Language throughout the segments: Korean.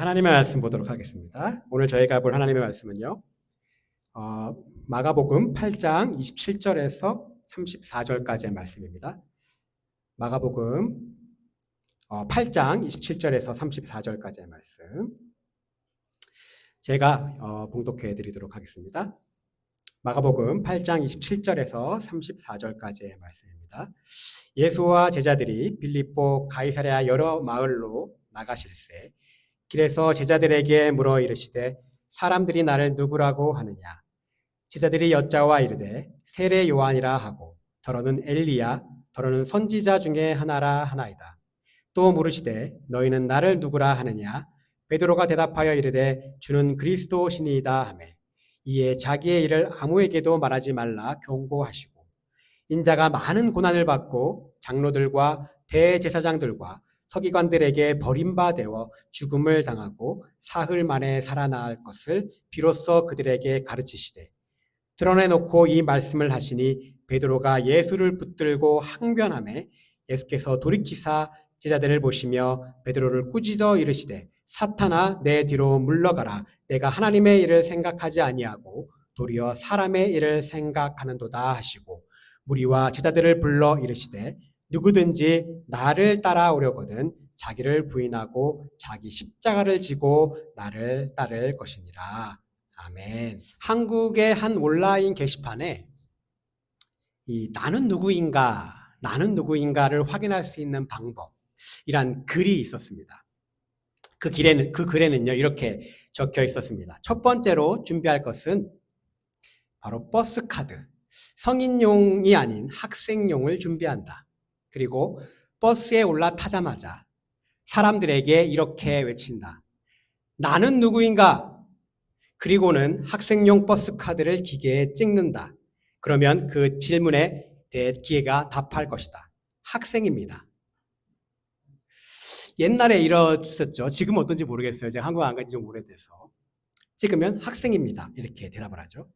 하나님의 말씀 보도록 하겠습니다. 오늘 저희가 볼 하나님의 말씀은요. 마가복음 8장 27절에서 34절까지의 말씀입니다. 마가복음 8장 27절에서 34절까지의 말씀. 제가 봉독해 드리도록 하겠습니다. 마가복음 8장 27절에서 34절까지의 말씀입니다. 예수와 제자들이 빌립보 가이사랴 여러 마을로 나가실새 길에서 제자들에게 물어 이르시되 사람들이 나를 누구라고 하느냐. 제자들이 여짜와 이르되 세례 요한이라 하고 더러는 엘리야 더러는 선지자 중에 하나라 하나이다. 또 물으시되 너희는 나를 누구라 하느냐. 베드로가 대답하여 이르되 주는 그리스도시니이다 하매 이에 자기의 일을 아무에게도 말하지 말라 경고하시고 인자가 많은 고난을 받고 장로들과 대제사장들과 서기관들에게 버림받아 죽음을 당하고 사흘 만에 살아날 것을 비로소 그들에게 가르치시되 드러내놓고 이 말씀을 하시니 베드로가 예수를 붙들고 항변하매 예수께서 돌이키사 제자들을 보시며 베드로를 꾸짖어 이르시되 사탄아 내 뒤로 물러가라. 내가 하나님의 일을 생각하지 아니하고 도리어 사람의 일을 생각하는도다 하시고 무리와 제자들을 불러 이르시되 누구든지 나를 따라오려거든 자기를 부인하고 자기 십자가를 지고 나를 따를 것이니라. 아멘. 한국의 한 온라인 게시판에 이 나는 누구인가를 확인할 수 있는 방법이란 글이 있었습니다. 그 글에는요 이렇게 적혀 있었습니다. 첫 번째로 준비할 것은 바로 버스 카드, 성인용이 아닌 학생용을 준비한다. 그리고 버스에 올라타자마자 사람들에게 이렇게 외친다. 나는 누구인가? 그리고는 학생용 버스 카드를 기계에 찍는다. 그러면 그 질문에 대해 기계가 답할 것이다. 학생입니다. 옛날에 이랬었죠. 지금 어떤지 모르겠어요. 제가 한국 안 간지 좀 오래돼서. 찍으면 학생입니다. 이렇게 대답을 하죠.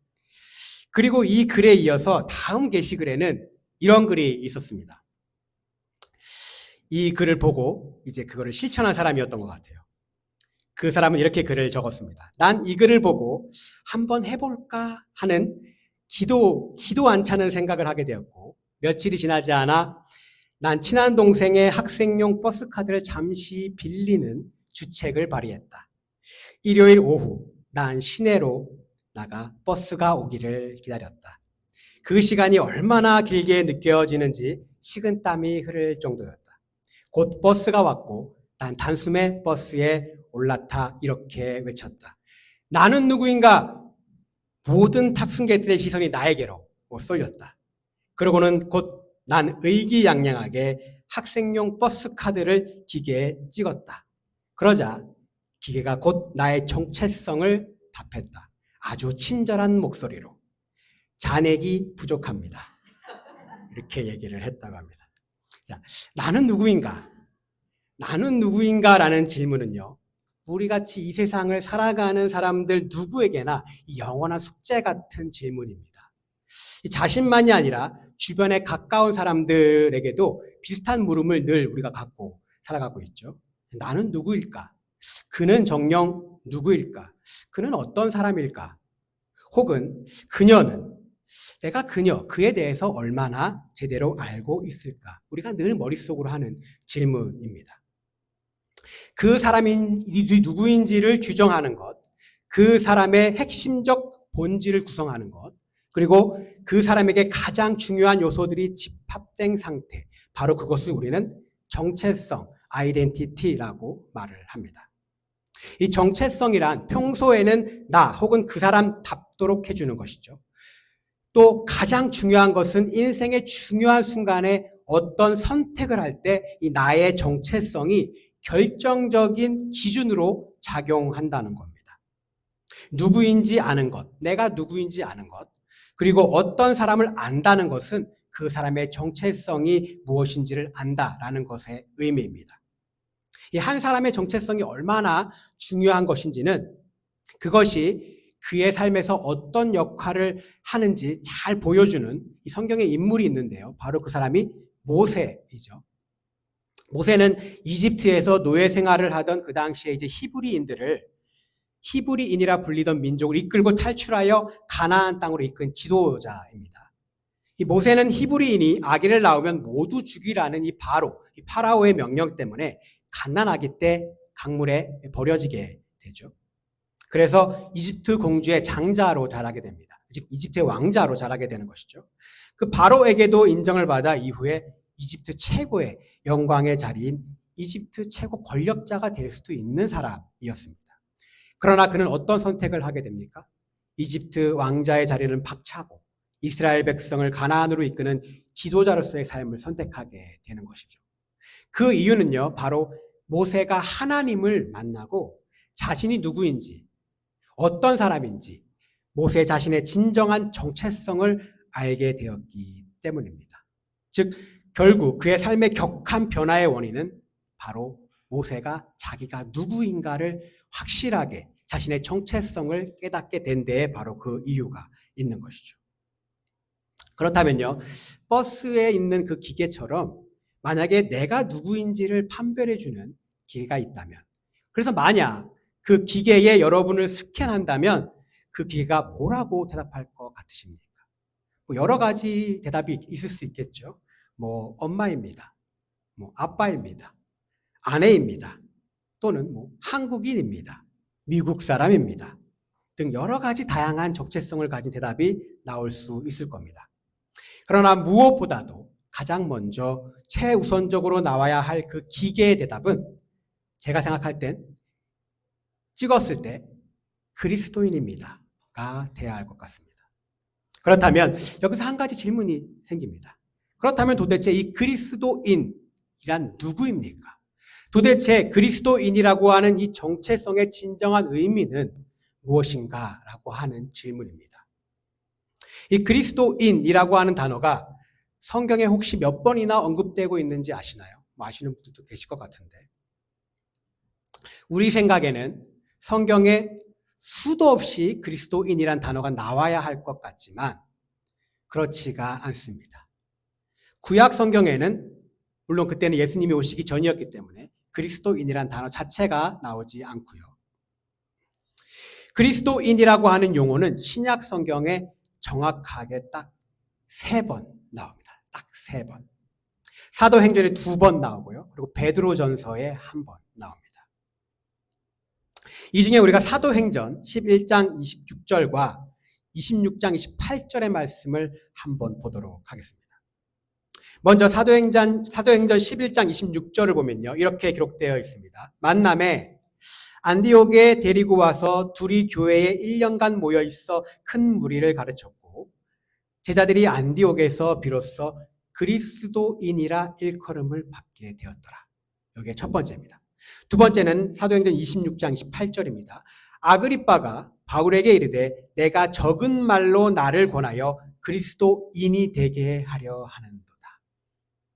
그리고 이 글에 이어서 다음 게시글에는 이런 글이 있었습니다. 이 글을 보고 이제 그거를 실천한 사람이었던 것 같아요. 그 사람은 이렇게 글을 적었습니다. 난 이 글을 보고 한번 해볼까 하는 기도 안 차는 생각을 하게 되었고 며칠이 지나지 않아 난 친한 동생의 학생용 버스카드를 잠시 빌리는 주책을 발휘했다. 일요일 오후 난 시내로 나가 버스가 오기를 기다렸다. 그 시간이 얼마나 길게 느껴지는지 식은땀이 흐를 정도였다. 곧 버스가 왔고 난 단숨에 버스에 올라타 이렇게 외쳤다. 나는 누구인가? 모든 탑승객들의 시선이 나에게로 쏠렸다. 그러고는 곧 난 의기양양하게 학생용 버스 카드를 기계에 찍었다. 그러자 기계가 곧 나의 정체성을 답했다. 아주 친절한 목소리로. 잔액이 부족합니다. 이렇게 얘기를 했다고 합니다. 자, 나는 누구인가? 나는 누구인가라는 질문은요. 우리같이 이 세상을 살아가는 사람들 누구에게나 영원한 숙제 같은 질문입니다. 자신만이 아니라 주변에 가까운 사람들에게도 비슷한 물음을 늘 우리가 갖고 살아가고 있죠. 나는 누구일까? 그는 정녕 누구일까? 그는 어떤 사람일까? 혹은 그녀는 내가 그에 대해서 얼마나 제대로 알고 있을까? 우리가 늘 머릿속으로 하는 질문입니다. 그 사람이 누구인지를 규정하는 것, 그 사람의 핵심적 본질을 구성하는 것, 그리고 그 사람에게 가장 중요한 요소들이 집합된 상태, 바로 그것을 우리는 정체성, 아이덴티티라고 말을 합니다. 이 정체성이란 평소에는 나 혹은 그 사람답도록 해주는 것이죠. 또 가장 중요한 것은 인생의 중요한 순간에 어떤 선택을 할 때 이 나의 정체성이 결정적인 기준으로 작용한다는 겁니다. 누구인지 아는 것, 내가 누구인지 아는 것, 그리고 어떤 사람을 안다는 것은 그 사람의 정체성이 무엇인지를 안다라는 것의 의미입니다. 이 한 사람의 정체성이 얼마나 중요한 것인지는 그것이 그의 삶에서 어떤 역할을 하는지 잘 보여주는 이 성경의 인물이 있는데요. 바로 그 사람이 모세이죠. 모세는 이집트에서 노예 생활을 하던 그 당시에 이제 히브리인이라 불리던 민족을 이끌고 탈출하여 가나안 땅으로 이끈 지도자입니다. 이 모세는 히브리인이 아기를 낳으면 모두 죽이라는 이 파라오의 명령 때문에 갓난아기 때 강물에 버려지게 되죠. 그래서 이집트 공주의 장자로 자라게 됩니다. 즉 이집트의 왕자로 자라게 되는 것이죠. 그 바로에게도 인정을 받아 이후에 이집트 최고의 영광의 자리인 이집트 최고 권력자가 될 수도 있는 사람이었습니다. 그러나 그는 어떤 선택을 하게 됩니까? 이집트 왕자의 자리는 박차고 이스라엘 백성을 가나안으로 이끄는 지도자로서의 삶을 선택하게 되는 것이죠. 그 이유는요, 바로 모세가 하나님을 만나고 자신이 누구인지, 어떤 사람인지, 모세 자신의 진정한 정체성을 알게 되었기 때문입니다. 즉, 결국 그의 삶의 격한 변화의 원인은 바로 모세가 자기가 누구인가를 확실하게 자신의 정체성을 깨닫게 된 데에 바로 그 이유가 있는 것이죠. 그렇다면요, 버스에 있는 그 기계처럼 만약에 내가 누구인지를 판별해주는 기계가 있다면, 그래서 만약 그 기계에 여러분을 스캔한다면 그 기계가 뭐라고 대답할 것 같으십니까? 여러 가지 대답이 있을 수 있겠죠. 엄마입니다. 아빠입니다. 아내입니다. 또는 한국인입니다. 미국 사람입니다. 등 여러 가지 다양한 정체성을 가진 대답이 나올 수 있을 겁니다. 그러나 무엇보다도 가장 먼저 최우선적으로 나와야 할 그 기계의 대답은 제가 생각할 땐 찍었을 때 그리스도인입니다가 돼야 할 것 같습니다. 그렇다면 여기서 한 가지 질문이 생깁니다. 그렇다면 도대체 이 그리스도인이란 누구입니까? 도대체 그리스도인이라고 하는 이 정체성의 진정한 의미는 무엇인가라고 하는 질문입니다. 이 그리스도인이라고 하는 단어가 성경에 혹시 몇 번이나 언급되고 있는지 아시나요? 아시는 분들도 계실 것 같은데. 우리 생각에는 성경에 수도 없이 그리스도인이란 단어가 나와야 할 것 같지만 그렇지가 않습니다. 구약 성경에는 물론 그때는 예수님이 오시기 전이었기 때문에 그리스도인이란 단어 자체가 나오지 않고요. 그리스도인이라고 하는 용어는 신약 성경에 정확하게 딱 3번 나옵니다. 딱 3번. 사도행전에 2번 나오고요. 그리고 베드로전서에 1번 나옵니다. 이 중에 우리가 사도행전 11장 26절과 26장 28절의 말씀을 한번 보도록 하겠습니다. 먼저 사도행전 11장 26절을 보면요. 이렇게 기록되어 있습니다. 만남에 안디옥에 데리고 와서 둘이 교회에 1년간 모여 있어 큰 무리를 가르쳤고 제자들이 안디옥에서 비로소 그리스도인이라 일컬음을 받게 되었더라. 이게 첫 번째입니다. 두 번째는 사도행전 26장 28절입니다. 아그리빠가 바울에게 이르되 내가 적은 말로 나를 권하여 그리스도인이 되게 하려 하는도다.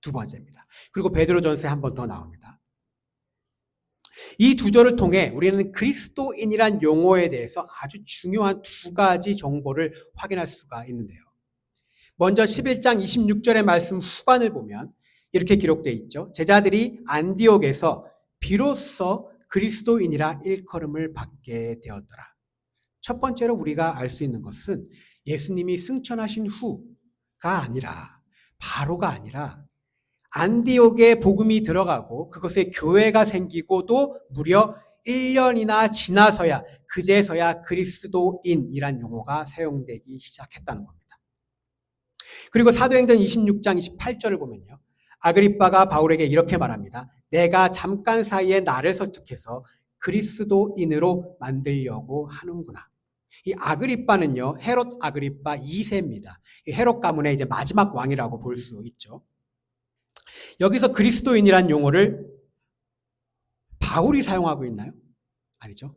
두 번째입니다. 그리고 베드로전서에 한 번 더 나옵니다. 이 두 절을 통해 우리는 그리스도인이란 용어에 대해서 아주 중요한 2가지 정보를 확인할 수가 있는데요. 먼저 11장 26절의 말씀 후반을 보면 이렇게 기록되어 있죠. 제자들이 안디옥에서 비로소 그리스도인이라 일컬음을 받게 되었더라. 첫 번째로 우리가 알 수 있는 것은 예수님이 승천하신 후가 아니라 바로가 아니라 안디옥에 복음이 들어가고 그것에 교회가 생기고도 무려 1년이나 지나서야 그제서야 그리스도인이란 용어가 사용되기 시작했다는 겁니다. 그리고 사도행전 26장 28절을 보면요. 아그리빠가 바울에게 이렇게 말합니다. 내가 잠깐 사이에 나를 설득해서 그리스도인으로 만들려고 하는구나. 이 아그리빠는요. 헤롯 아그리빠 2세입니다. 헤롯 가문의 이제 마지막 왕이라고 볼 수 있죠. 여기서 그리스도인이란 용어를 바울이 사용하고 있나요? 아니죠.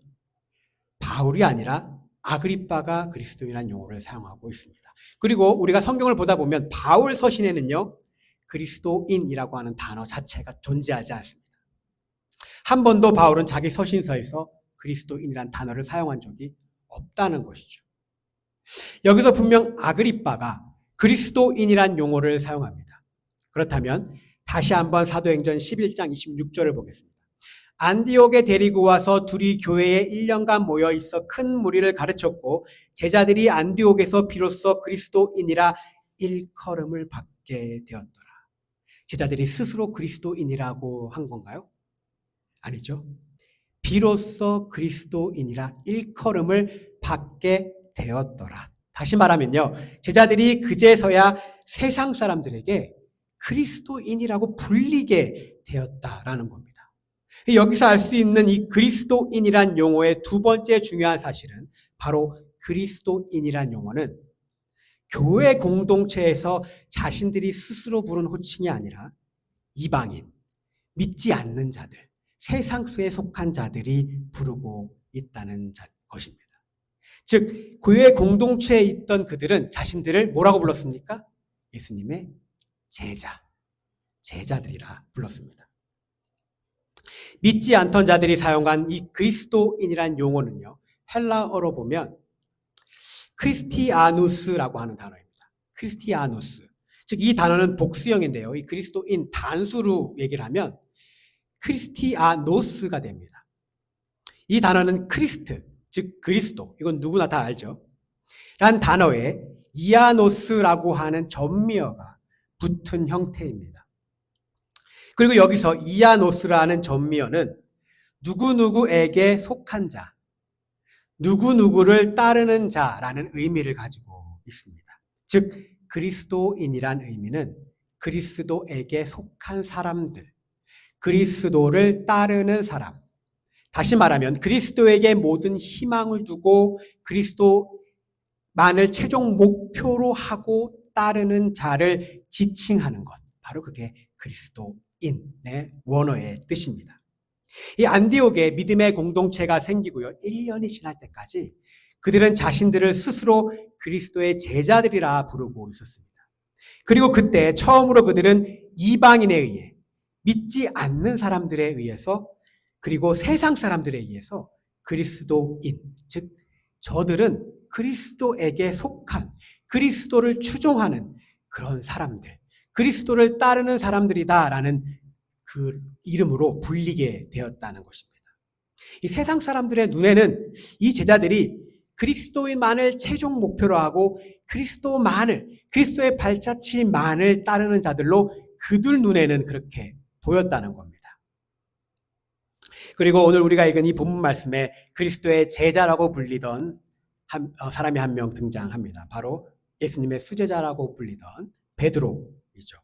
바울이 아니라 아그리빠가 그리스도인이란 용어를 사용하고 있습니다. 그리고 우리가 성경을 보다 보면 바울 서신에는요. 그리스도인이라고 하는 단어 자체가 존재하지 않습니다. 한 번도 바울은 자기 서신서에서 그리스도인이란 단어를 사용한 적이 없다는 것이죠. 여기서 분명 아그리빠가 그리스도인이란 용어를 사용합니다. 그렇다면 다시 한번 사도행전 11장 26절을 보겠습니다. 안디옥에 데리고 와서 둘이 교회에 1년간 모여 있어 큰 무리를 가르쳤고 제자들이 안디옥에서 비로소 그리스도인이라 일컬음을 받게 되었더라. 제자들이 스스로 그리스도인이라고 한 건가요? 아니죠. 비로소 그리스도인이라 일컬음을 받게 되었더라. 다시 말하면요, 제자들이 그제서야 세상 사람들에게 그리스도인이라고 불리게 되었다라는 겁니다. 여기서 알 수 있는 이 그리스도인이란 용어의 두 번째 중요한 사실은 바로 그리스도인이란 용어는 교회 공동체에서 자신들이 스스로 부른 호칭이 아니라 이방인, 믿지 않는 자들, 세상수에 속한 자들이 부르고 있다는 것입니다. 즉, 교회 공동체에 있던 그들은 자신들을 뭐라고 불렀습니까? 예수님의 제자들이라 불렀습니다. 믿지 않던 자들이 사용한 이 그리스도인이란 용어는요, 헬라어로 보면 크리스티아누스라고 하는 단어입니다. 크리스티아누스. 즉, 이 단어는 복수형인데요. 이 그리스도인 단수로 얘기를 하면 크리스티아노스가 됩니다. 이 단어는 크리스트, 즉 그리스도, 이건 누구나 다 알죠. 란 단어에 이아노스라고 하는 전미어가 붙은 형태입니다. 그리고 여기서 이아노스라는 전미어는 누구누구에게 속한 자, 누구누구를 따르는 자라는 의미를 가지고 있습니다. 즉 그리스도인이란 의미는 그리스도에게 속한 사람들, 그리스도를 따르는 사람, 다시 말하면 그리스도에게 모든 희망을 두고 그리스도만을 최종 목표로 하고 따르는 자를 지칭하는 것, 바로 그게 그리스도인의 원어의 뜻입니다. 이 안디옥에 믿음의 공동체가 생기고요, 1년이 지날 때까지 그들은 자신들을 스스로 그리스도의 제자들이라 부르고 있었습니다. 그리고 그때 처음으로 그들은 이방인에 의해, 믿지 않는 사람들에 의해서, 그리고 세상 사람들에 의해서 그리스도인, 즉 저들은 그리스도에게 속한, 그리스도를 추종하는 그런 사람들, 그리스도를 따르는 사람들이다라는 그 이름으로 불리게 되었다는 것입니다. 이 세상 사람들의 눈에는 이 제자들이 그리스도만을 최종 목표로 하고 그리스도의 발자취만을 따르는 자들로 그들 눈에는 그렇게 보였다는 겁니다. 그리고 오늘 우리가 읽은 이 본문 말씀에 그리스도의 제자라고 불리던 사람이 한 명 등장합니다. 바로 예수님의 수제자라고 불리던 베드로이죠.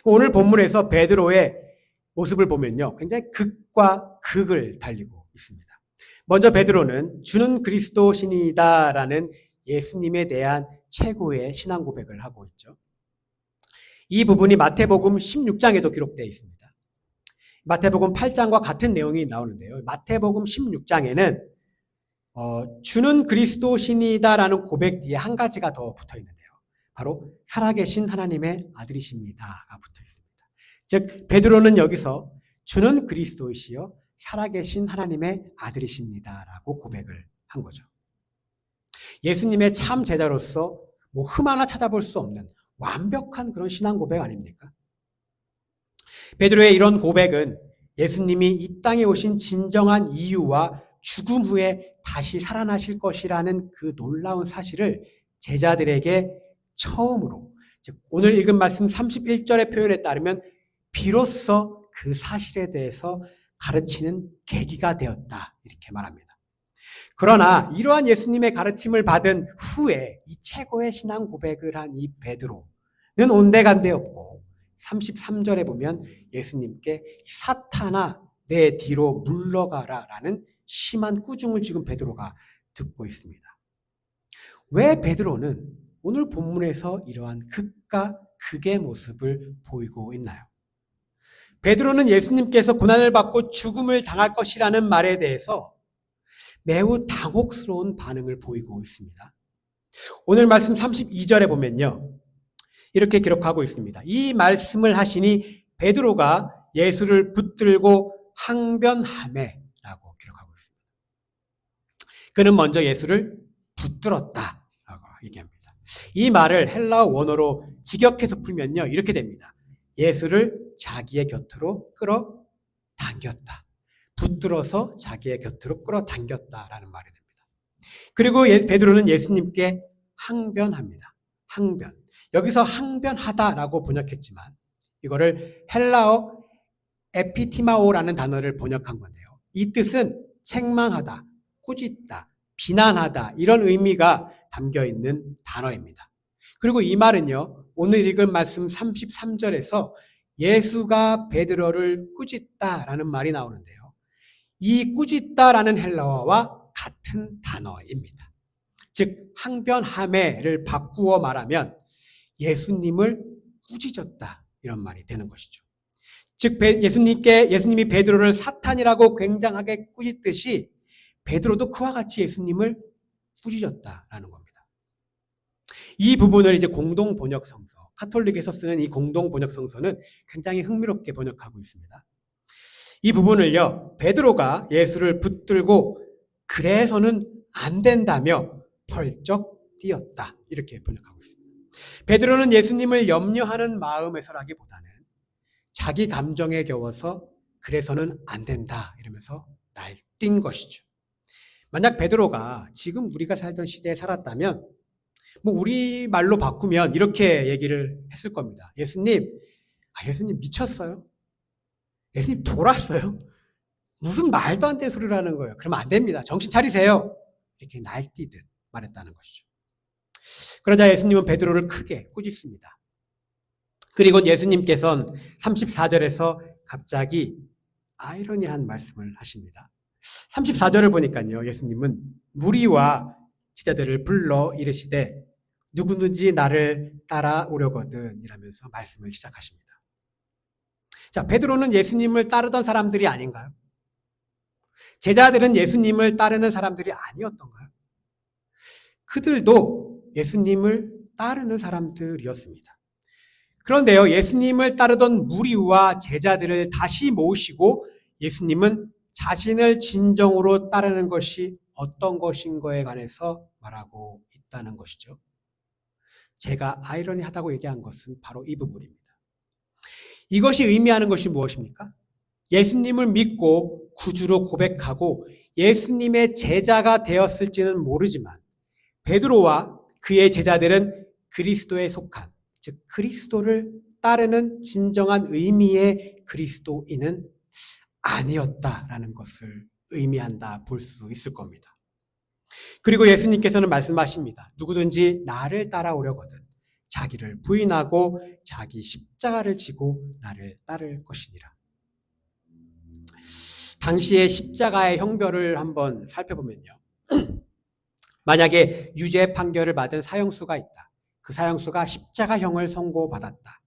오늘 본문에서 베드로의 모습을 보면요, 굉장히 극과 극을 달리고 있습니다. 먼저 베드로는 주는 그리스도신이다라는 예수님에 대한 최고의 신앙 고백을 하고 있죠. 이 부분이 마태복음 16장에도 기록되어 있습니다. 마태복음 8장과 같은 내용이 나오는데요. 마태복음 16장에는 주는 그리스도신이다라는 고백 뒤에 한 가지가 더 붙어 있는데요. 바로 살아계신 하나님의 아들이십니다가 붙어 있습니다. 즉 베드로는 여기서 주는 그리스도이시여 살아계신 하나님의 아들이십니다라고 고백을 한 거죠. 예수님의 참 제자로서 흠 하나 찾아볼 수 없는 완벽한 그런 신앙 고백 아닙니까? 베드로의 이런 고백은 예수님이 이 땅에 오신 진정한 이유와 죽음 후에 다시 살아나실 것이라는 그 놀라운 사실을 제자들에게 처음으로, 즉 오늘 읽은 말씀 31절의 표현에 따르면 비로소 그 사실에 대해서 가르치는 계기가 되었다, 이렇게 말합니다. 그러나 이러한 예수님의 가르침을 받은 후에 이 최고의 신앙 고백을 한 이 베드로는 온데간데 없고 33절에 보면 예수님께 사탄아 내 뒤로 물러가라 라는 심한 꾸중을 지금 베드로가 듣고 있습니다. 왜 베드로는 오늘 본문에서 이러한 극과 극의 모습을 보이고 있나요? 베드로는 예수님께서 고난을 받고 죽음을 당할 것이라는 말에 대해서 매우 당혹스러운 반응을 보이고 있습니다. 오늘 말씀 32절에 보면요, 이렇게 기록하고 있습니다. 이 말씀을 하시니 베드로가 예수를 붙들고 항변하매 라고 기록하고 있습니다. 그는 먼저 예수를 붙들었다라고 얘기합니다. 이 말을 헬라어 원어로 직역해서 풀면요, 이렇게 됩니다. 예수를 자기의 곁으로 끌어당겼다. 붙들어서 자기의 곁으로 끌어당겼다라는 말이 됩니다. 그리고 베드로는 예수님께 항변합니다. 항변. 여기서 항변하다라고 번역했지만 이거를 헬라어 에피티마오라는 단어를 번역한 건데요. 이 뜻은 책망하다, 꾸짖다, 비난하다 이런 의미가 담겨 있는 단어입니다. 그리고 이 말은요. 오늘 읽은 말씀 33절에서 예수가 베드로를 꾸짖다라는 말이 나오는데요. 이 꾸짖다라는 헬라어와 같은 단어입니다. 즉 항변하매를 바꾸어 말하면 예수님을 꾸짖었다 이런 말이 되는 것이죠. 즉 예수님이 베드로를 사탄이라고 굉장하게 꾸짖듯이 베드로도 그와 같이 예수님을 꾸짖었다라는 겁니다. 이 부분을 이제 공동 번역 성서, 카톨릭에서 쓰는 이 공동 번역 성서는 굉장히 흥미롭게 번역하고 있습니다. 이 부분을요, 베드로가 예수를 붙들고 그래서는 안 된다며 펄쩍 뛰었다 이렇게 번역하고 있습니다. 베드로는 예수님을 염려하는 마음에서라기보다는 자기 감정에 겨워서 그래서는 안 된다 이러면서 날뛴 것이죠. 만약 베드로가 지금 우리가 살던 시대에 살았다면 우리 말로 바꾸면 이렇게 얘기를 했을 겁니다. 예수님 미쳤어요? 예수님 돌았어요? 무슨 말도 안 되는 소리를 하는 거예요. 그러면 안 됩니다. 정신 차리세요. 이렇게 날뛰듯 말했다는 것이죠. 그러자 예수님은 베드로를 크게 꾸짖습니다. 그리고 예수님께서는 34절에서 갑자기 아이러니한 말씀을 하십니다. 34절을 보니까요. 예수님은 무리와 제자들을 불러 이르시되 누구든지 나를 따라오려거든 이라면서 말씀을 시작하십니다. 자, 베드로는 예수님을 따르던 사람들이 아닌가요? 제자들은 예수님을 따르는 사람들이 아니었던가요? 그들도 예수님을 따르는 사람들이었습니다. 그런데요, 예수님을 따르던 무리와 제자들을 다시 모으시고 예수님은 자신을 진정으로 따르는 것이 어떤 것인 거에 관해서 말하고 있다는 것이죠. 제가 아이러니하다고 얘기한 것은 바로 이 부분입니다. 이것이 의미하는 것이 무엇입니까? 예수님을 믿고 구주로 고백하고 예수님의 제자가 되었을지는 모르지만 베드로와 그의 제자들은 그리스도에 속한, 즉 그리스도를 따르는 진정한 의미의 그리스도인은 아니었다라는 것을 의미한다 볼 수 있을 겁니다. 그리고 예수님께서는 말씀하십니다. 누구든지 나를 따라오려거든 자기를 부인하고 자기 십자가를 지고 나를 따를 것이니라. 당시의 십자가의 형벌을 한번 살펴보면요. 만약에 유죄 판결을 받은 사형수가 있다. 그 사형수가 십자가형을 선고받았다.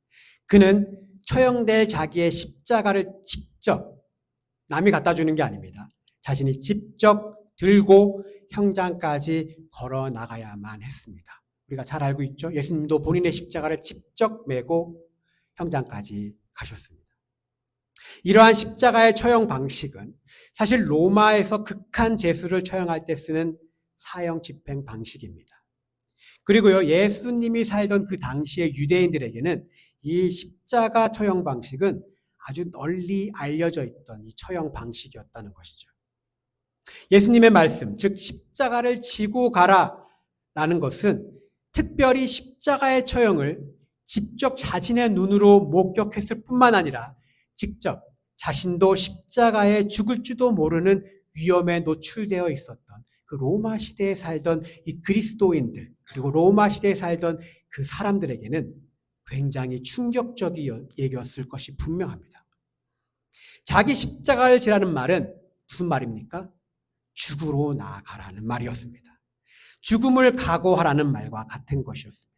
그는 처형될 자기의 십자가를 직접, 남이 갖다 주는 게 아닙니다. 자신이 직접 들고 형장까지 걸어 나가야만 했습니다. 우리가 잘 알고 있죠? 예수님도 본인의 십자가를 직접 메고 형장까지 가셨습니다. 이러한 십자가의 처형 방식은 사실 로마에서 극한 제수를 처형할 때 쓰는 사형 집행 방식입니다. 그리고요, 예수님이 살던 그 당시의 유대인들에게는 이 십자가 처형 방식은 아주 널리 알려져 있던 이 처형 방식이었다는 것이죠. 예수님의 말씀, 즉 십자가를 지고 가라라는 것은 특별히 십자가의 처형을 직접 자신의 눈으로 목격했을 뿐만 아니라 직접 자신도 십자가에 죽을지도 모르는 위험에 노출되어 있었던 그 로마 시대에 살던 이 그리스도인들, 그리고 로마 시대에 살던 그 사람들에게는 굉장히 충격적인 얘기였을 것이 분명합니다. 자기 십자가를 지라는 말은 무슨 말입니까? 죽으러 나아가라는 말이었습니다. 죽음을 각오하라는 말과 같은 것이었습니다.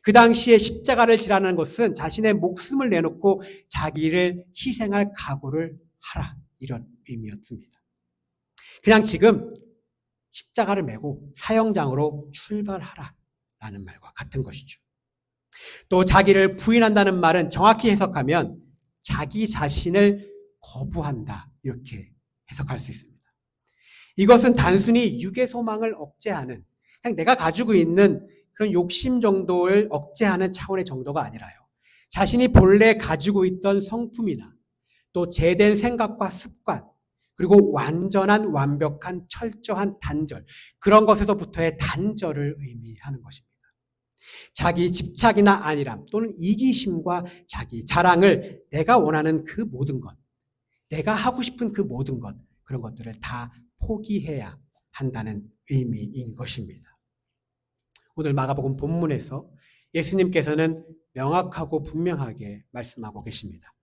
그 당시에 십자가를 지라는 것은 자신의 목숨을 내놓고 자기를 희생할 각오를 하라, 이런 의미였습니다. 그냥 지금 십자가를 메고 사형장으로 출발하라라는 말과 같은 것이죠. 또 자기를 부인한다는 말은 정확히 해석하면 자기 자신을 거부한다, 이렇게 해석할 수 있습니다. 이것은 단순히 육의 소망을 억제하는, 그냥 내가 가지고 있는 그런 욕심 정도를 억제하는 차원의 정도가 아니라요. 자신이 본래 가지고 있던 성품이나 또 제된 생각과 습관, 그리고 완전한 완벽한 철저한 단절, 그런 것에서부터의 단절을 의미하는 것입니다. 자기 집착이나 안일함 또는 이기심과 자기 자랑을 내가 원하는 그 모든 것, 내가 하고 싶은 그 모든 것, 그런 것들을 다 포기해야 한다는 의미인 것입니다. 오늘 마가복음 본문에서 예수님께서는 명확하고 분명하게 말씀하고 계십니다.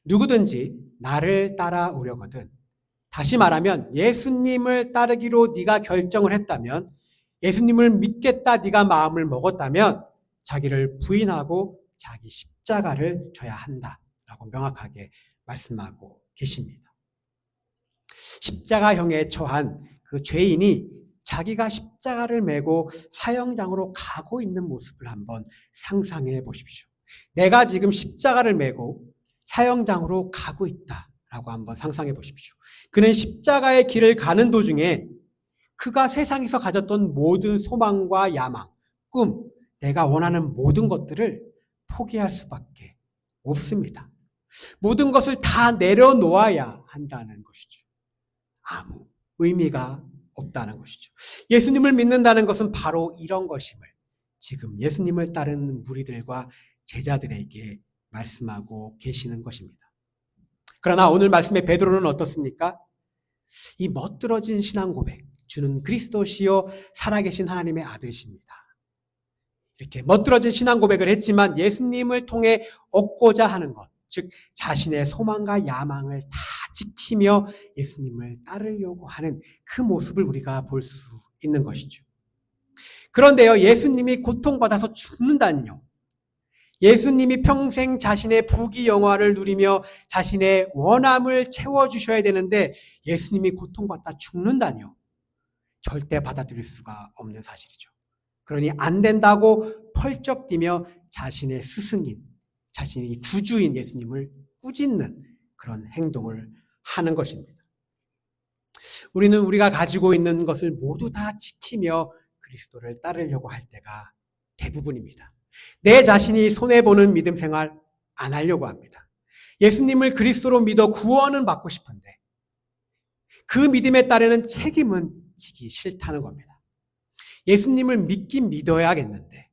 누구든지 나를 따라오려거든, 다시 말하면 예수님을 따르기로 네가 결정을 했다면, 예수님을 믿겠다 네가 마음을 먹었다면 자기를 부인하고 자기 십자가를 져야 한다라고 명확하게 말씀하고 계십니다. 십자가형에 처한 그 죄인이 자기가 십자가를 메고 사형장으로 가고 있는 모습을 한번 상상해 보십시오. 내가 지금 십자가를 메고 사형장으로 가고 있다라고 한번 상상해 보십시오. 그는 십자가의 길을 가는 도중에 그가 세상에서 가졌던 모든 소망과 야망, 꿈, 내가 원하는 모든 것들을 포기할 수밖에 없습니다. 모든 것을 다 내려놓아야 한다는 것이죠. 아무 의미가 없다는 것이죠. 예수님을 믿는다는 것은 바로 이런 것임을 지금 예수님을 따르는 무리들과 제자들에게 말씀하고 계시는 것입니다. 그러나 오늘 말씀의 베드로는 어떻습니까? 이 멋들어진 신앙 고백, 주는 그리스도시요 살아계신 하나님의 아들이십니다. 이렇게 멋들어진 신앙 고백을 했지만 예수님을 통해 얻고자 하는 것, 즉 자신의 소망과 야망을 다 지키며 예수님을 따르려고 하는 그 모습을 우리가 볼 수 있는 것이죠. 그런데요, 예수님이 고통받아서 죽는다니요, 예수님이 평생 자신의 부귀영화를 누리며 자신의 원함을 채워주셔야 되는데 예수님이 고통받다 죽는다니요, 절대 받아들일 수가 없는 사실이죠. 그러니 안 된다고 펄쩍 뛰며 자신의 스승인, 자신의 구주인 예수님을 꾸짖는 그런 행동을 하는 것입니다. 우리는 우리가 가지고 있는 것을 모두 다 지키며 그리스도를 따르려고 할 때가 대부분입니다. 내 자신이 손해보는 믿음 생활 안 하려고 합니다. 예수님을 그리스도로 믿어 구원은 받고 싶은데 그 믿음에 따르는 책임은 지기 싫다는 겁니다. 예수님을 믿긴 믿어야겠는데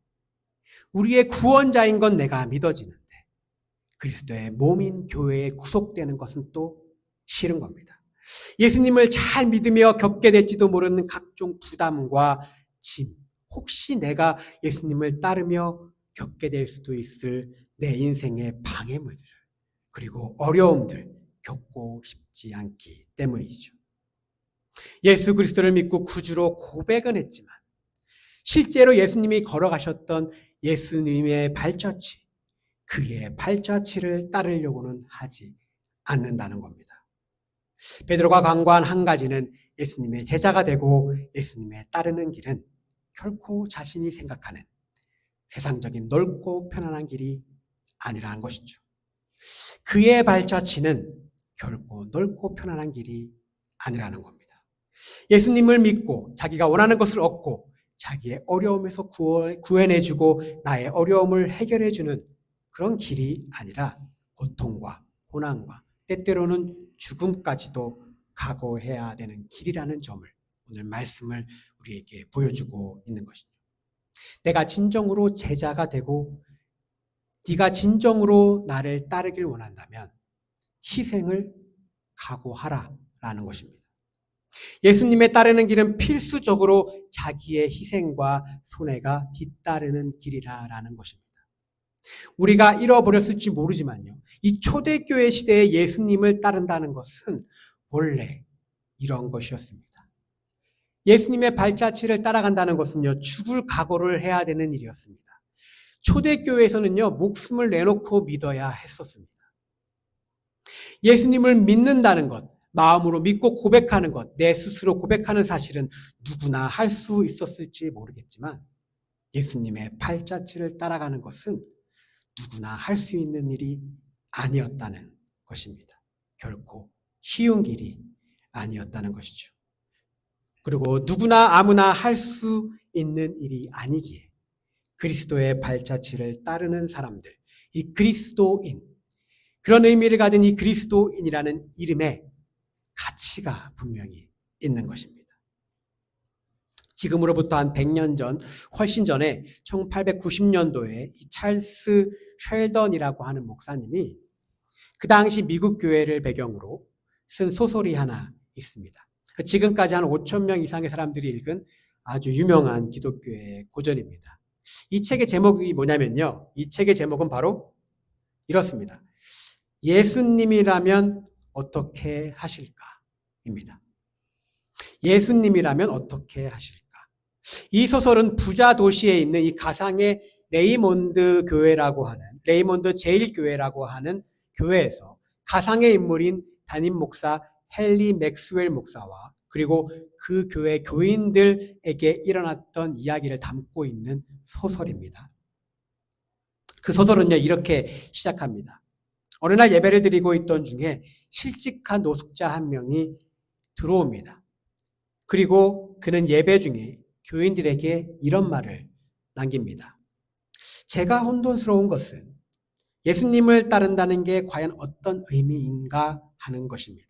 우리의 구원자인 건 내가 믿어지는데 그리스도의 몸인 교회에 구속되는 것은 또 싫은 겁니다. 예수님을 잘 믿으며 겪게 될지도 모르는 각종 부담과 짐, 혹시 내가 예수님을 따르며 겪게 될 수도 있을 내 인생의 방해물들, 그리고 어려움들 겪고 싶지 않기 때문이죠. 예수 그리스도를 믿고 구주로 고백은 했지만 실제로 예수님이 걸어가셨던 예수님의 발자취, 그의 발자취를 따르려고는 하지 않는다는 겁니다. 베드로가 강구한 한 가지는 예수님의 제자가 되고 예수님의 따르는 길은 결코 자신이 생각하는 세상적인 넓고 편안한 길이 아니라는 것이죠. 그의 발자취는 결코 넓고 편안한 길이 아니라는 겁니다. 예수님을 믿고 자기가 원하는 것을 얻고 자기의 어려움에서 구해내주고 나의 어려움을 해결해주는 그런 길이 아니라 고통과 고난과 때때로는 죽음까지도 각오해야 되는 길이라는 점을 오늘 말씀을 우리에게 보여주고 있는 것입니다. 내가 진정으로 제자가 되고 네가 진정으로 나를 따르길 원한다면 희생을 각오하라라는 것입니다. 예수님의 따르는 길은 필수적으로 자기의 희생과 손해가 뒤따르는 길이라는 것입니다. 우리가 잃어버렸을지 모르지만요, 이 초대교회 시대에 예수님을 따른다는 것은 원래 이런 것이었습니다. 예수님의 발자취를 따라간다는 것은요, 죽을 각오를 해야 되는 일이었습니다. 초대교회에서는요, 목숨을 내놓고 믿어야 했었습니다. 예수님을 믿는다는 것, 마음으로 믿고 고백하는 것, 내 스스로 고백하는 사실은 누구나 할 수 있었을지 모르겠지만 예수님의 발자취를 따라가는 것은 누구나 할 수 있는 일이 아니었다는 것입니다. 결코 쉬운 길이 아니었다는 것이죠. 그리고 누구나 아무나 할 수 있는 일이 아니기에 그리스도의 발자취를 따르는 사람들, 이 그리스도인, 그런 의미를 가진 이 그리스도인이라는 이름에 가치가 분명히 있는 것입니다. 지금으로부터 한 100년 전, 훨씬 전에 1890년도에 이 찰스 쉘던이라고 하는 목사님이 그 당시 미국 교회를 배경으로 쓴 소설이 하나 있습니다. 지금까지 한 5천 명 이상의 사람들이 읽은 아주 유명한 기독교의 고전입니다. 이 책의 제목이 뭐냐면요. 이 책의 제목은 바로 이렇습니다. 예수님이라면 어떻게 하실까입니다. 예수님이라면 어떻게 하실까? 이 소설은 부자 도시에 있는 이 가상의 레이몬드 교회라고 하는, 레이몬드 제1교회라고 하는 교회에서 가상의 인물인 담임 목사 헨리 맥스웰 목사와 그리고 그 교회 교인들에게 일어났던 이야기를 담고 있는 소설입니다. 그 소설은요, 이렇게 시작합니다. 어느 날 예배를 드리고 있던 중에 실직한 노숙자 한 명이 들어옵니다. 그리고 그는 예배 중에 교인들에게 이런 말을 남깁니다. 제가 혼돈스러운 것은 예수님을 따른다는 게 과연 어떤 의미인가 하는 것입니다.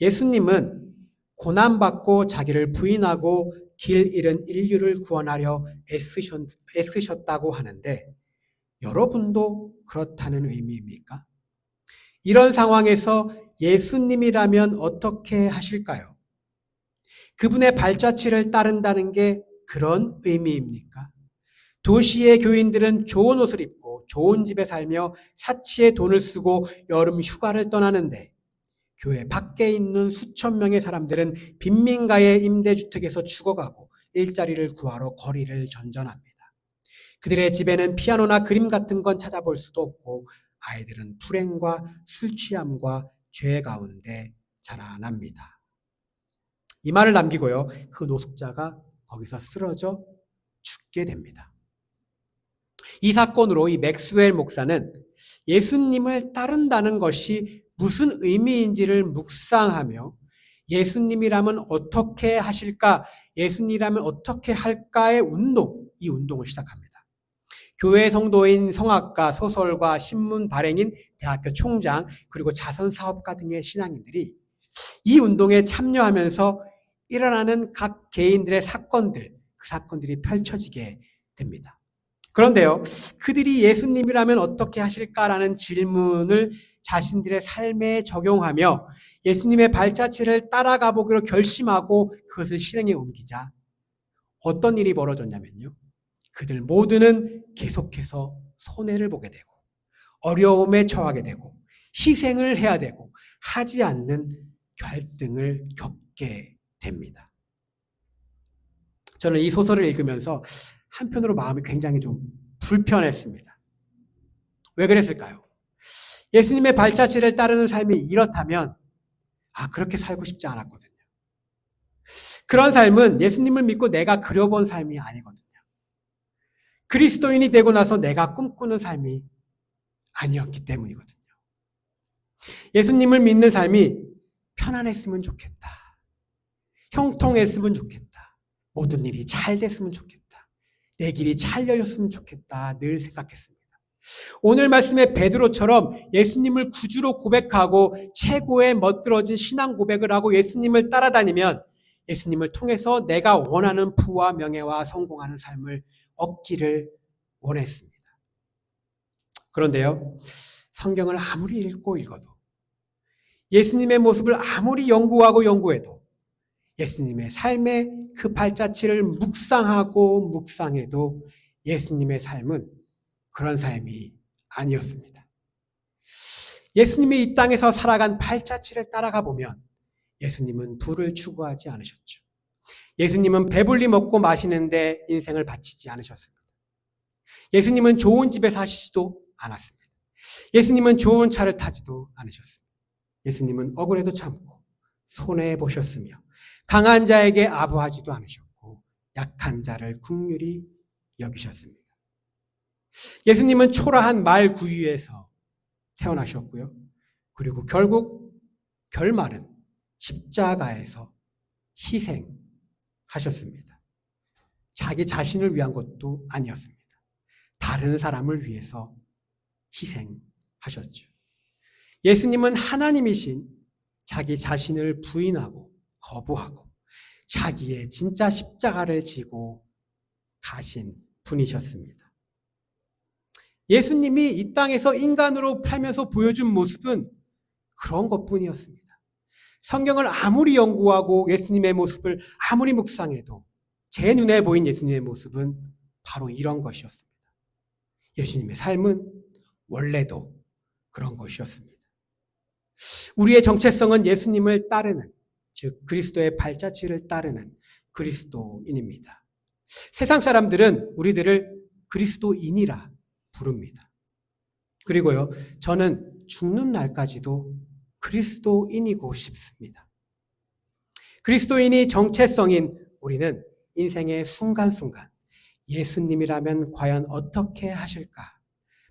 예수님은 고난받고 자기를 부인하고 길 잃은 인류를 구원하려 애쓰셨다고 하는데 여러분도 그렇다는 의미입니까? 이런 상황에서 예수님이라면 어떻게 하실까요? 그분의 발자취를 따른다는 게 그런 의미입니까? 도시의 교인들은 좋은 옷을 입고 좋은 집에 살며 사치에 돈을 쓰고 여름 휴가를 떠나는데 교회 밖에 있는 수천 명의 사람들은 빈민가의 임대주택에서 죽어가고 일자리를 구하러 거리를 전전합니다. 그들의 집에는 피아노나 그림 같은 건 찾아볼 수도 없고 아이들은 불행과 술 취함과 죄 가운데 자라납니다. 이 말을 남기고요. 그 노숙자가 거기서 쓰러져 죽게 됩니다. 이 사건으로 이 맥스웰 목사는 예수님을 따른다는 것이 무슨 의미인지를 묵상하며 예수님이라면 어떻게 하실까? 예수님이라면 어떻게 할까의 운동, 이 운동을 시작합니다. 교회 성도인 성악가, 소설가, 신문 발행인, 대학교 총장, 그리고 자선사업가 등의 신앙인들이 이 운동에 참여하면서 일어나는 각 개인들의 사건들, 그 사건들이 펼쳐지게 됩니다. 그런데요, 그들이 예수님이라면 어떻게 하실까라는 질문을 자신들의 삶에 적용하며 예수님의 발자취를 따라가 보기로 결심하고 그것을 실행에 옮기자 어떤 일이 벌어졌냐면요. 그들 모두는 계속해서 손해를 보게 되고 어려움에 처하게 되고 희생을 해야 되고 하지 않는 갈등을 겪게 됩니다. 저는 이 소설을 읽으면서 한편으로 마음이 굉장히 좀 불편했습니다. 왜 그랬을까요? 예수님의 발자취를 따르는 삶이 이렇다면 그렇게 살고 싶지 않았거든요. 그런 삶은 예수님을 믿고 내가 그려본 삶이 아니거든요. 그리스도인이 되고 나서 내가 꿈꾸는 삶이 아니었기 때문이거든요. 예수님을 믿는 삶이 편안했으면 좋겠다. 형통했으면 좋겠다. 모든 일이 잘 됐으면 좋겠다. 내 길이 잘 열렸으면 좋겠다. 늘 생각했습니다. 오늘 말씀의 베드로처럼 예수님을 구주로 고백하고 최고의 멋들어진 신앙 고백을 하고 예수님을 따라다니면 예수님을 통해서 내가 원하는 부와 명예와 성공하는 삶을 얻기를 원했습니다. 그런데요, 성경을 아무리 읽고 읽어도 예수님의 모습을 아무리 연구하고 연구해도 예수님의 삶의 그 발자취를 묵상하고 묵상해도 예수님의 삶은 그런 삶이 아니었습니다. 예수님이 이 땅에서 살아간 발자취를 따라가 보면 예수님은 부를 추구하지 않으셨죠. 예수님은 배불리 먹고 마시는데 인생을 바치지 않으셨습니다. 예수님은 좋은 집에 사시지도 않았습니다. 예수님은 좋은 차를 타지도 않으셨습니다. 예수님은 억울해도 참고 손해보셨으며 강한 자에게 아부하지도 않으셨고 약한 자를 긍휼히 여기셨습니다. 예수님은 초라한 말 구유에서 태어나셨고요. 그리고 결국 결말은 십자가에서 희생하셨습니다. 자기 자신을 위한 것도 아니었습니다. 다른 사람을 위해서 희생하셨죠. 예수님은 하나님이신 자기 자신을 부인하고 거부하고 자기의 진짜 십자가를 지고 가신 분이셨습니다. 예수님이 이 땅에서 인간으로 살면서 보여준 모습은 그런 것뿐이었습니다. 성경을 아무리 연구하고 예수님의 모습을 아무리 묵상해도 제 눈에 보인 예수님의 모습은 바로 이런 것이었습니다. 예수님의 삶은 원래도 그런 것이었습니다. 우리의 정체성은 예수님을 따르는, 즉 그리스도의 발자취를 따르는 그리스도인입니다. 세상 사람들은 우리들을 그리스도인이라 부릅니다. 그리고요, 저는 죽는 날까지도 그리스도인이고 싶습니다. 그리스도인이 정체성인 우리는 인생의 순간순간 예수님이라면 과연 어떻게 하실까?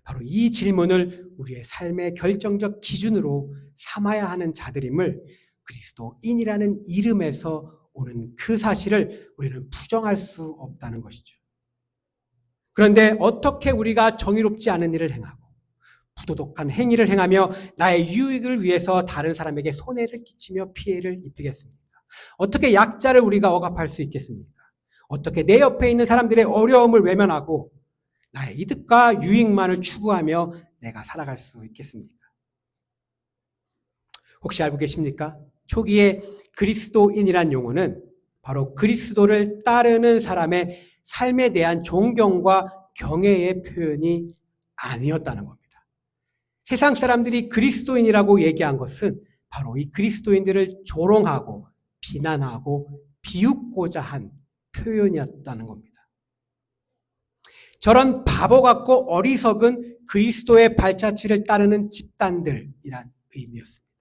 바로 이 질문을 우리의 삶의 결정적 기준으로 삼아야 하는 자들임을 그리스도인이라는 이름에서 오는 그 사실을 우리는 부정할 수 없다는 것이죠. 그런데 어떻게 우리가 정의롭지 않은 일을 행하고 부도덕한 행위를 행하며 나의 유익을 위해서 다른 사람에게 손해를 끼치며 피해를 입히겠습니까? 어떻게 약자를 우리가 억압할 수 있겠습니까? 어떻게 내 옆에 있는 사람들의 어려움을 외면하고 나의 이득과 유익만을 추구하며 내가 살아갈 수 있겠습니까? 혹시 알고 계십니까? 초기에 그리스도인이란 용어는 바로 그리스도를 따르는 사람의 삶에 대한 존경과 경애의 표현이 아니었다는 겁니다. 세상 사람들이 그리스도인이라고 얘기한 것은 바로 이 그리스도인들을 조롱하고 비난하고 비웃고자 한 표현이었다는 겁니다. 저런 바보 같고 어리석은 그리스도의 발자취를 따르는 집단들이란 의미였습니다.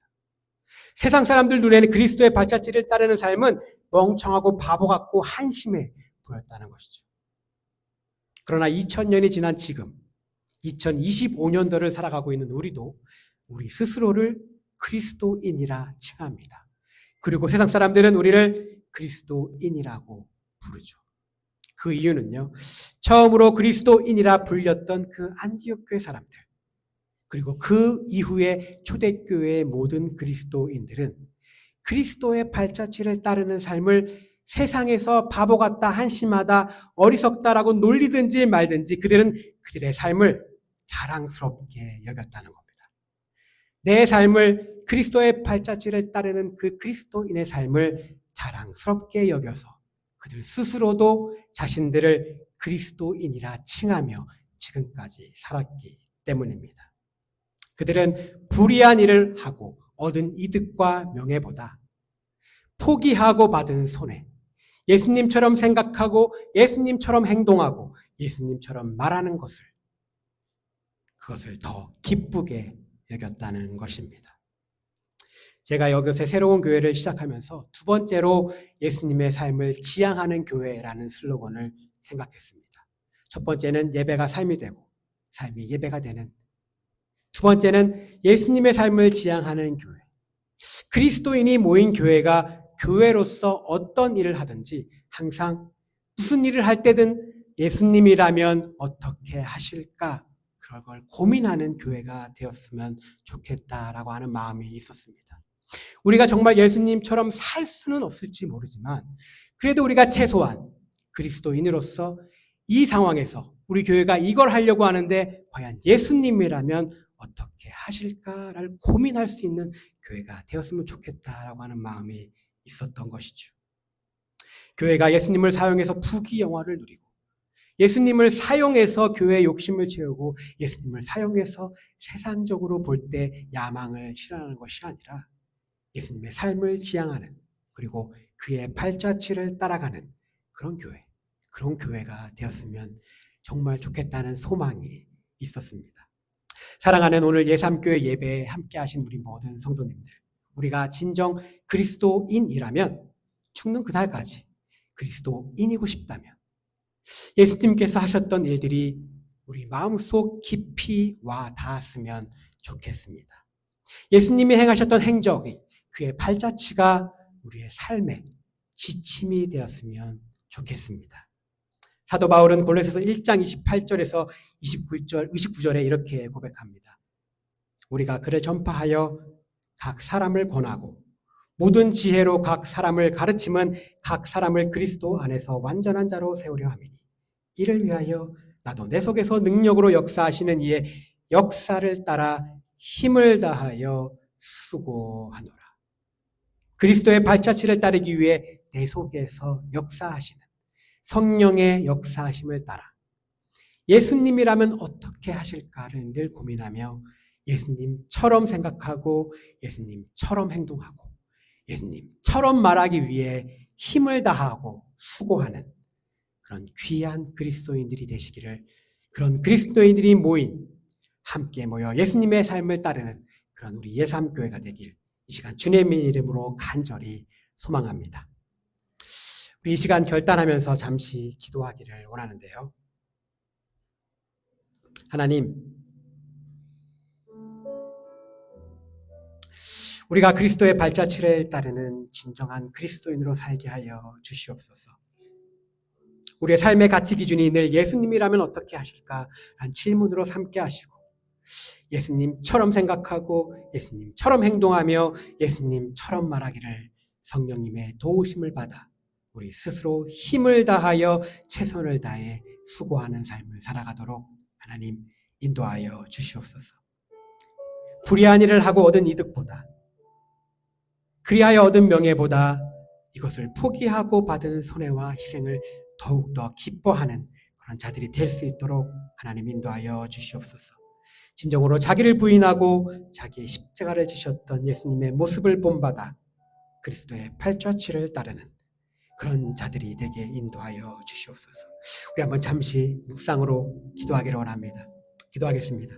세상 사람들 눈에는 그리스도의 발자취를 따르는 삶은 멍청하고 바보 같고 한심해 보였다는 것이죠. 그러나 2000년이 지난 지금 2025년도를 살아가고 있는 우리도 우리 스스로를 그리스도인이라 칭합니다. 그리고 세상 사람들은 우리를 그리스도인이라고 부르죠. 그 이유는요, 처음으로 그리스도인이라 불렸던 그 안디옥 교회 사람들, 그리고 그 이후에 초대교회의 모든 그리스도인들은 그리스도의 발자취를 따르는 삶을 세상에서 바보 같다, 한심하다, 어리석다라고 놀리든지 말든지 그들은 그들의 삶을 자랑스럽게 여겼다는 겁니다. 내 삶을 그리스도의 발자취를 따르는 그 그리스도인의 삶을 자랑스럽게 여겨서 그들 스스로도 자신들을 그리스도인이라 칭하며 지금까지 살았기 때문입니다. 그들은 불의한 일을 하고 얻은 이득과 명예보다 포기하고 받은 손해, 예수님처럼 생각하고 예수님처럼 행동하고 예수님처럼 말하는 그것을 더 기쁘게 여겼다는 것입니다. 제가 여기서 새로운 교회를 시작하면서 두 번째로 예수님의 삶을 지향하는 교회라는 슬로건을 생각했습니다. 첫 번째는 예배가 삶이 되고 삶이 예배가 되는, 두 번째는 예수님의 삶을 지향하는 교회. 그리스도인이 모인 교회가 교회로서 어떤 일을 하든지 항상 무슨 일을 할 때든 예수님이라면 어떻게 하실까? 그런 걸 고민하는 교회가 되었으면 좋겠다라고 하는 마음이 있었습니다. 우리가 정말 예수님처럼 살 수는 없을지 모르지만 그래도 우리가 최소한 그리스도인으로서 이 상황에서 우리 교회가 이걸 하려고 하는데 과연 예수님이라면 어떻게 하실까를 고민할 수 있는 교회가 되었으면 좋겠다라고 하는 마음이 있었던 것이죠. 교회가 예수님을 사용해서 부귀영화를 누리고 예수님을 사용해서 교회의 욕심을 채우고 예수님을 사용해서 세상적으로 볼 때 야망을 실현하는 것이 아니라 예수님의 삶을 지향하는, 그리고 그의 발자취를 따라가는 그런 교회가 되었으면 정말 좋겠다는 소망이 있었습니다. 사랑하는 오늘 예3교회 예배에 함께 하신 우리 모든 성도님들, 우리가 진정 그리스도인이라면 죽는 그날까지 그리스도인이고 싶다면 예수님께서 하셨던 일들이 우리 마음속 깊이 와 닿았으면 좋겠습니다. 예수님이 행하셨던 행적이, 그의 발자취가 우리의 삶의 지침이 되었으면 좋겠습니다. 사도 바울은 골로새서 1장 28절에서 29절에 이렇게 고백합니다. 우리가 그를 전파하여 각 사람을 권하고 모든 지혜로 각 사람을 가르침은 각 사람을 그리스도 안에서 완전한 자로 세우려 함이니 이를 위하여 나도 내 속에서 능력으로 역사하시는 이의 역사를 따라 힘을 다하여 수고하노라. 그리스도의 발자취를 따르기 위해 내 속에서 역사하시는 성령의 역사하심을 따라 예수님이라면 어떻게 하실까를 늘 고민하며 예수님처럼 생각하고 예수님처럼 행동하고 예수님처럼 말하기 위해 힘을 다하고 수고하는 그런 귀한 그리스도인들이 되시기를, 그런 그리스도인들이 모인 함께 모여 예수님의 삶을 따르는 그런 우리 예삼교회가 되길 이 시간 주님의 이름으로 간절히 소망합니다. 우리 이 시간 결단하면서 잠시 기도하기를 원하는데요. 하나님, 우리가 그리스도의 발자취를 따르는 진정한 그리스도인으로 살게 하여 주시옵소서. 우리의 삶의 가치 기준이 늘 예수님이라면 어떻게 하실까? 라는 질문으로 삼게 하시고 예수님처럼 생각하고 예수님처럼 행동하며 예수님처럼 말하기를 성령님의 도우심을 받아 우리 스스로 힘을 다하여 최선을 다해 수고하는 삶을 살아가도록 하나님 인도하여 주시옵소서. 불의한 일을 하고 얻은 이득보다, 그리하여 얻은 명예보다 이것을 포기하고 받은 손해와 희생을 더욱더 기뻐하는 그런 자들이 될 수 있도록 하나님 인도하여 주시옵소서. 진정으로 자기를 부인하고 자기의 십자가를 지셨던 예수님의 모습을 본받아 그리스도의 팔자취를 따르는 그런 자들이 되게 인도하여 주시옵소서. 우리 한번 잠시 묵상으로 기도하기를 원합니다. 기도하겠습니다.